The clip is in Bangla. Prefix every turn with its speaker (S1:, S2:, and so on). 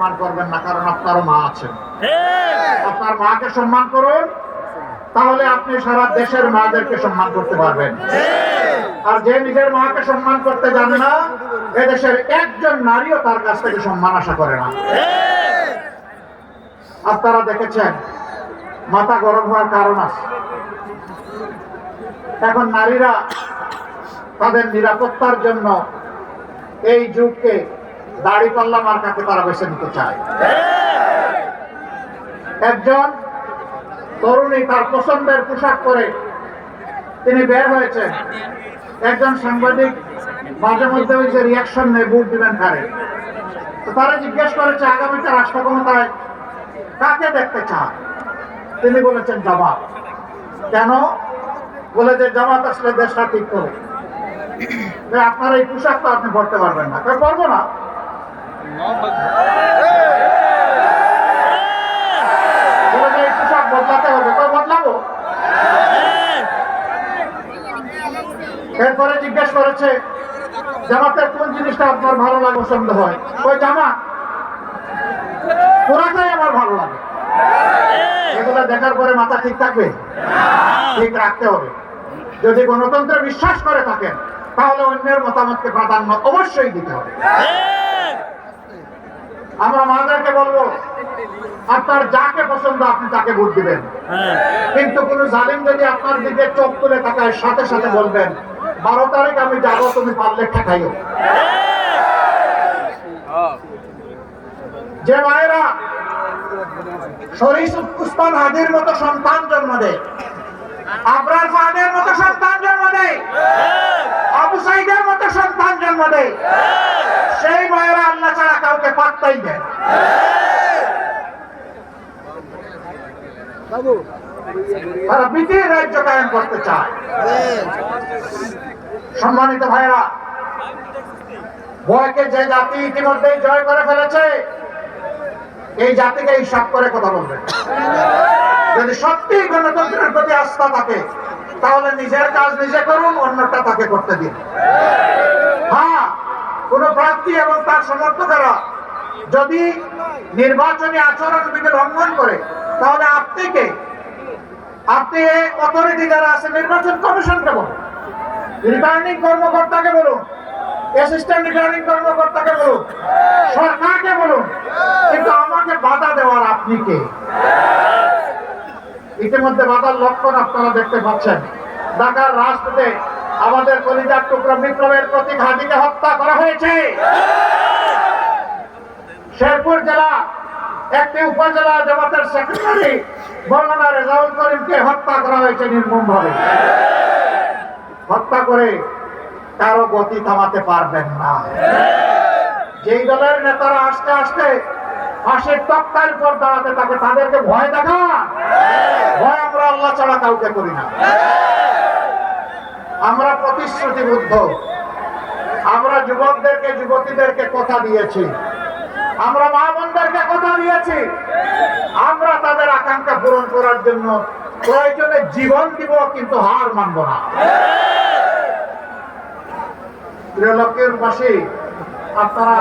S1: সম্মান করবেন না, কারণ আপনারও মা আছেন। আপনার মাকে সম্মান করুন, তাহলে আপনি সারা দেশের মাদেরকে সম্মান করতে পারবেন। আর যে নিজের মাকে সম্মান করতে জানে না, এদেশের একজন নারীও তার কাছ থেকে সম্মান আশা করে না। আপনারা দেখেছেন মাথা গরম হওয়ার কারণ আছে। এখন নারীরা তাদের নিরাপত্তার জন্য এই যুগকে দাড়িপাল্লা মার্কাকে তারা বেছে নিতে চায়। একজন তরুণী তার পছন্দের পোশাক পরে তিনি বের হয়েছেন। একজন সাংবাদিক মাঝে মধ্যে ওই যে রিয়াকশন নেই, ভোট দিবেন কারে। তো তারা জিজ্ঞেস করেছে আগামীতে রাষ্ট্র ক্ষমতায় কাকে দেখতে চান? তিনি বলেছেন জামাত। কেন? বলে যে জামাত আসলে দেশটা ঠিক করে। আপনার এই পোশাক তো আপনি পড়তে পারবেন না। পারবো না, এই পোশাক বদলাতে হবে, তো বদলাবো। এরপরে জিজ্ঞেস করেছে জামাতের কোন জিনিসটা আপনার ভালো লাগে, পছন্দ হয়? ওই জামাত পুরাটাই আমার ভালো লাগে। এগুলো দেখার পরে মাথা ঠিক থাকবে? ঠিক রাখতে হবে। যদি গণতন্ত্রে বিশ্বাস করে থাকেন, তাহলে অন্যের মতামতকে প্রাধান্য অবশ্যই দিতে হবে। আমরা মাদেরকে বলবো, আপনার যাকে পছন্দ আপনি তাকে ভোট দিবেন, কিন্তু কোন জালিম যদি আপনার দিকে চোখ তুলে থাকায় সাথে সাথে বলবেন 12 তারিখ আমি যাবো, তুমি পারলে ঠেকাইও। যে মায়েরা শরীফ উসমান হাদির মতো সন্তান জন্ম দেয়, আবরার ফাহাদের মতো সন্তান জন্ম দেয়, আবু সাইদের মতো সন্তান জন্ম দেয়, সেই মায়েরা আল্লাহ ছাড়া কাউকে পাত্তাই দেয়। তারা পৃথিবীর রাজ্য কায়েম করতে চায়। সম্মানিত ভাইরা, ভয়কে যে জাতি ইতিমধ্যেই জয় করে ফেলেছে, এই জাতিকে হিসাব করে কথা বলবে। যদি সত্যি গণতন্ত্রের প্রতি আস্থা থাকে, তাহলে নিজের কাজ নিজে করুন, অন্যটা তাকে করতে দিন। হ্যাঁ, কোন প্রার্থী এবং তার সমর্থকেরা যদি নির্বাচনী আচরণবিধি লঙ্ঘন করে, তাহলে আপনি কে? আপনি অথরিটি যারা আছে, নির্বাচন কমিশনকে বলুন, রিটার্নিং কর্মকর্তাকে বলুন, অ্যাসিস্ট্যান্ট রিটার্নিং কর্মকর্তাকে বলুন, সরকারকে বলুন, কিন্তু আমাকে বাধা দেওয়ার আপনি কে? ইতিমধ্যে বাধার লক্ষণ আপনারা দেখতে পাচ্ছেন। ঢাকার রাজপথে আমাদের কলিজার টুকরা বিপ্লবের প্রতীক হাদিকে হত্যা করা হয়েছে। শেরপুর জেলা একটি উপজেলা জামাতের সেক্রেটারি মৌলানা রেজাউল করিমকে হত্যা করা হয়েছে নির্মমভাবে। হত্যা করে কারো গতি থামাতে পারবেন না। যেই দলের নেতারা আস্তে আস্তে ফাঁসির তক্তার উপর দাঁড়াতে থাকে, তাদেরকে ভয় দেখান। ভয় আমরা আল্লাহ ছাড়া কাউকে করি না। আমরা প্রতিশ্রুতিবদ্ধ। আমরা যুবকদেরকে যুবতীদেরকে কথা দিয়েছি, আমরা মা বোনদেরকে কথা দিয়েছি, আমরা তাদের আকাঙ্ক্ষা পূরণ করার জন্য প্রয়োজনে জীবন দিব, কিন্তু হার মানব না। প্রিয় লোকের পাশে আপনারা